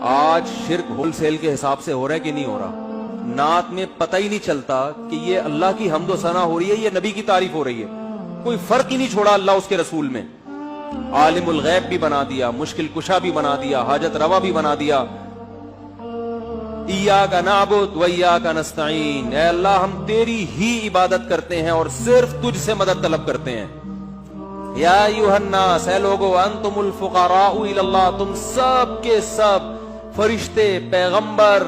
آج شرک whole cell کے حساب سے ہو رہا ہے کہ نہیں ہو رہا؟ نعت میں پتہ ہی نہیں چلتا کہ یہ اللہ کی حمد و ثنا ہو رہی ہے، یہ نبی کی تعریف ہو رہی ہے، کوئی فرق ہی نہیں چھوڑا اللہ اس کے رسول میں۔ عالم الغیب بھی بنا دیا، مشکل کشا بھی بنا دیا، حاجت روا بھی بنا دیا۔ ایاک نعبد و ایاک نستعین، اے اللہ ہم تیری ہی عبادت کرتے ہیں اور صرف تجھ سے مدد طلب کرتے ہیں۔ یا ایھا الناس، اے لوگو، انتم الفقراء الی اللہ، تم سب کے سب فرشتے، پیغمبر،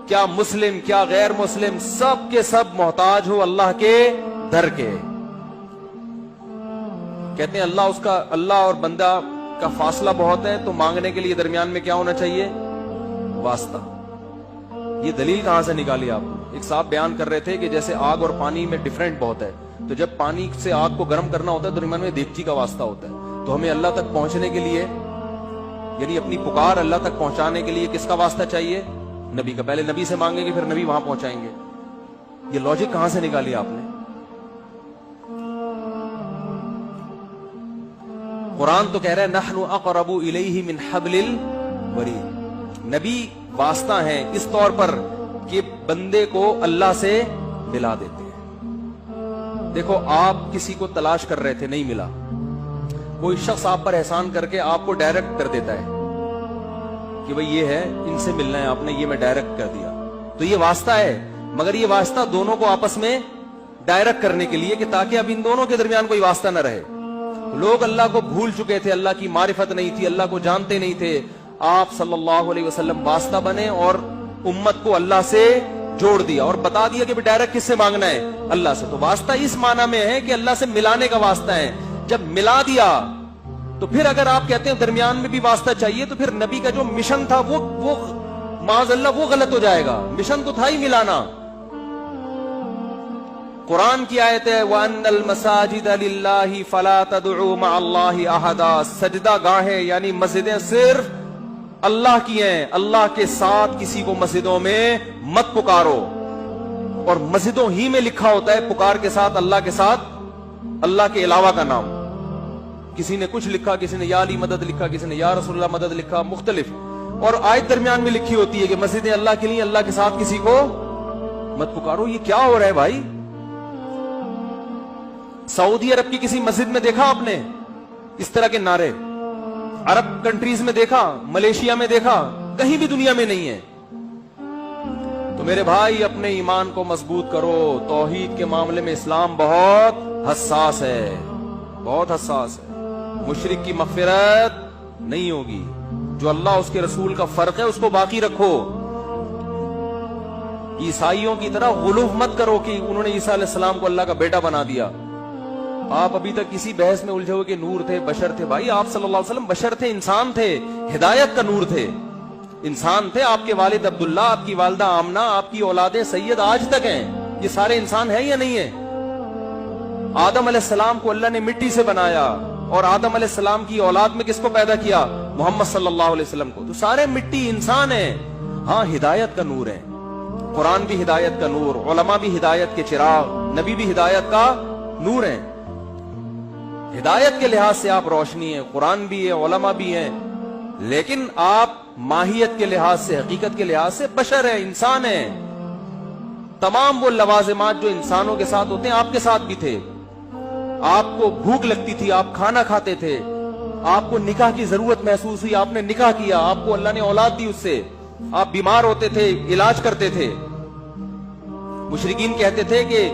کیا مسلم کیا غیر مسلم، سب کے سب محتاج ہو اللہ کے در کے۔ کہتے ہیں اللہ اور بندہ کا فاصلہ بہت ہے، تو مانگنے کے لیے درمیان میں کیا ہونا چاہیے؟ واسطہ۔ یہ دلیل کہاں سے نکالی آپ؟ ایک صاحب بیان کر رہے تھے کہ جیسے آگ اور پانی میں ڈیفرنٹ بہت ہے، تو جب پانی سے آگ کو گرم کرنا ہوتا ہے تو درمیان میں دیگچی کا واسطہ ہوتا ہے، تو ہمیں اللہ تک پہنچنے کے لیے، یعنی اپنی پکار اللہ تک پہنچانے کے لیے کس کا واسطہ چاہیے؟ نبی کا۔ پہلے نبی سے مانگیں گے، پھر نبی وہاں پہنچائیں گے۔ یہ لاجک کہاں سے نکالی آپ نے؟ قرآن تو کہہ رہا ہے نحن اقرب الیہ من حبل الورید، نبی واسطہ ہیں اس طور پر کہ بندے کو اللہ سے ملا دیتے ہیں۔ دیکھو، آپ کسی کو تلاش کر رہے تھے، نہیں ملا، کوئی شخص آپ پر احسان کر کے آپ کو ڈائریکٹ کر دیتا ہے کہ بھئی یہ ہے، ان سے ملنا ہے آپ نے، یہ میں ڈائریکٹ کر دیا، تو یہ واسطہ ہے، مگر یہ واسطہ دونوں کو آپس میں ڈائریکٹ کرنے کے لیے کہ تاکہ اب ان دونوں کے درمیان کوئی واسطہ نہ رہے۔ لوگ اللہ کو بھول چکے تھے، اللہ کی معرفت نہیں تھی، اللہ کو جانتے نہیں تھے، آپ صلی اللہ علیہ وسلم واسطہ بنے اور امت کو اللہ سے جوڑ دیا اور بتا دیا کہ ڈائریکٹ کس سے مانگنا ہے؟ اللہ سے۔ تو واسطہ اس معنی میں ہے کہ اللہ سے ملانے کا واسطہ ہے۔ جب ملا دیا تو پھر اگر آپ کہتے ہیں درمیان میں بھی واسطہ چاہیے، تو پھر نبی کا جو مشن تھا وہ معاذ اللہ وہ غلط ہو جائے گا۔ مشن تو تھا ہی ملانا۔ قرآن کی آیت ہے وَأَنَّ الْمَسَاجِدَ لِلَّهِ فَلَا تَدْعُوا مَعَ اللَّهِ أَحَدًا، سجدہ گاہیں یعنی مسجدیں صرف اللہ کی ہیں، اللہ کے ساتھ کسی کو مسجدوں میں مت پکارو۔ اور مسجدوں ہی میں لکھا ہوتا ہے پکار کے ساتھ اللہ کے ساتھ اللہ کے علاوہ کا نام۔ کسی نے کچھ لکھا، کسی نے یا علی مدد لکھا، کسی نے یا رسول اللہ مدد لکھا، مختلف، اور آیت درمیان میں لکھی ہوتی ہے کہ مسجدیں اللہ کے لیے، اللہ کے ساتھ کسی کو مت پکارو۔ یہ کیا ہو رہا ہے بھائی؟ سعودی عرب کی کسی مسجد میں دیکھا آپ نے اس طرح کے نعرے؟ عرب کنٹریز میں دیکھا؟ ملیشیا میں دیکھا؟ کہیں بھی دنیا میں نہیں ہے۔ تو میرے بھائی اپنے ایمان کو مضبوط کرو۔ توحید کے معاملے میں اسلام بہت حساس ہے، بہت حساس ہے۔ مشرک کی مغفرت نہیں ہوگی۔ جو اللہ اس کے رسول کا فرق ہے اس کو باقی رکھو۔ عیسائیوں کی طرح غلو مت کرو کہ انہوں نے عیسیٰ علیہ السلام کو اللہ کا بیٹا بنا دیا۔ آپ ابھی تک کسی بحث میں الجھے ہوئے کہ نور تھے، بشر تھے۔ بھائی آپ صلی اللہ علیہ وسلم بشر تھے، انسان تھے، ہدایت کا نور تھے، انسان تھے۔ آپ کے والد عبداللہ، آپ کی والدہ آمنہ، آپ کی اولاد سید آج تک ہیں، یہ سارے انسان ہیں یا نہیں ہیں؟ آدم علیہ السلام کو اللہ نے مٹی سے بنایا، اور آدم علیہ السلام کی اولاد میں کس کو پیدا کیا؟ محمد صلی اللہ علیہ وسلم کو۔ تو سارے مٹی انسان ہیں، ہاں ہدایت کا نور ہے۔ قرآن بھی ہدایت کا نور، علماء بھی ہدایت کے چراغ، نبی بھی ہدایت کا نور ہے۔ ہدایت کے لحاظ سے آپ روشنی ہیں، قرآن بھی ہے، علماء بھی ہیں، لیکن آپ ماہیت کے لحاظ سے، حقیقت کے لحاظ سے بشر ہیں، انسان ہیں۔ تمام وہ لوازمات جو انسانوں کے ساتھ ہوتے ہیں آپ کے ساتھ بھی تھے۔ آپ کو بھوک لگتی تھی، آپ کھانا کھاتے تھے، آپ کو نکاح کی ضرورت محسوس ہوئی، آپ نے نکاح کیا، آپ کو اللہ نے اولاد دی، اس سے آپ بیمار ہوتے تھے، علاج کرتے تھے۔ مشرکین کہتے تھے کہ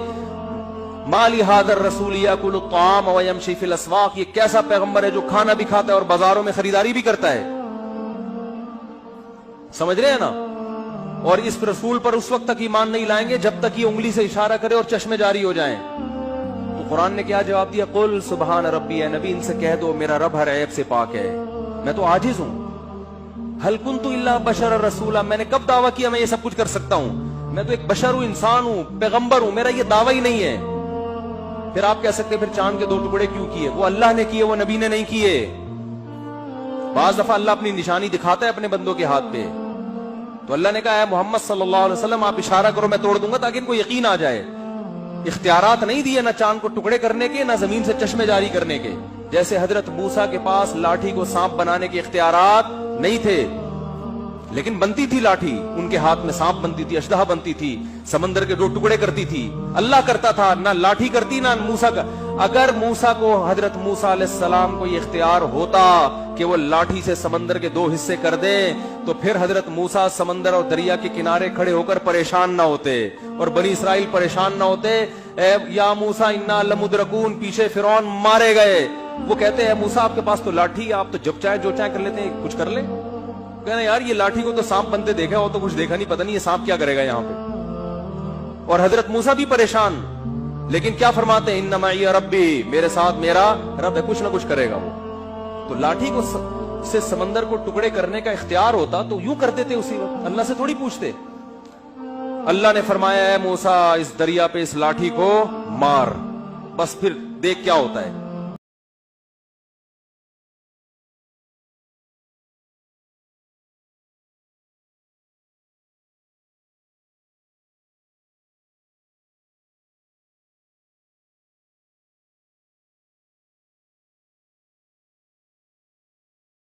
مالی حاضر رسول یاکل الطعام ویمشی فی الاسواق، یہ کیسا پیغمبر ہے جو کھانا بھی کھاتا ہے اور بازاروں میں خریداری بھی کرتا ہے؟ سمجھ رہے ہیں نا؟ اور اس رسول پر اس وقت تک ایمان نہیں لائیں گے جب تک یہ انگلی سے اشارہ کرے اور چشمے جاری ہو جائیں۔ تو قرآن نے کیا جواب دیا؟ قل سبحان ربی، اے نبی ان سے کہہ دو میرا رب ہر عیب سے پاک ہے، میں تو عاجز ہوں۔ ہل کنت الا بشر رسولا، میں نے کب دعویٰ کیا میں یہ سب کچھ کر سکتا ہوں؟ میں تو ایک بشر ہوں، انسان ہوں، پیغمبر ہوں، میرا یہ دعویٰ ہی نہیں ہے۔ پھر آپ کہہ سکتے پھر چاند کے 2 ٹکڑے کیوں کیے؟ وہ اللہ نے کیے، وہ نبی نے نہیں کیے۔ بعض دفعہ اللہ اپنی نشانی دکھاتا ہے اپنے بندوں کے ہاتھ پہ، تو اللہ نے کہا ہے محمد صلی اللہ علیہ وسلم آپ اشارہ کرو میں توڑ دوں گا تاکہ ان کو یقین آ جائے۔ اختیارات نہیں دیے، نہ چاند کو ٹکڑے کرنے کے، نہ زمین سے چشمے جاری کرنے کے۔ جیسے حضرت موسیٰ کے پاس لاٹھی کو سانپ بنانے کے اختیارات نہیں تھے، لیکن بنتی تھی لاٹھی ان کے ہاتھ میں، سانپ بنتی تھی، اشدہا بنتی تھی، سمندر کے 2 ٹکڑے کرتی تھی. اللہ کرتا تھا، نہ لاٹھی کرتی نہ موسیٰ کا. اگر موسیٰ کو، حضرت موسیٰ علیہ السلام کو یہ اختیار ہوتا کہ وہ لاٹھی سے سمندر کے 2 حصے کر دے تو پھر حضرت موسیٰ سمندر اور دریا کے کنارے کھڑے ہو کر پریشان نہ ہوتے اور بنی اسرائیل پریشان نہ ہوتے. یا موسیٰ انا لمدرکون، پیچھے فرعون مارے گئے. وہ کہتے ہیں موسیٰ آپ کے پاس تو لاٹھی، آپ تو جب چاہے جو چاہے کر لیتے ہیں، کچھ کر لیں. کہنا یار یہ لاٹھی کو تو سانپ بنتے دیکھا ہو تو کچھ دیکھا نہیں، پتہ نہیں یہ سانپ کیا کرے گا یہاں پہ. اور حضرت موسیٰ بھی پریشان، لیکن کیا فرماتے ہیں؟ ان معی ربی، میرے ساتھ میرا رب ہے، کچھ نہ کچھ کرے گا وہ. تو لاٹھی کو سے سمندر کو ٹکڑے کرنے کا اختیار ہوتا تو یوں کرتے تھے اسی وقت، اللہ سے تھوڑی پوچھتے. اللہ نے فرمایا اے موسیٰ اس دریا پہ اس لاٹھی کو مار، بس پھر دیکھ کیا ہوتا ہے.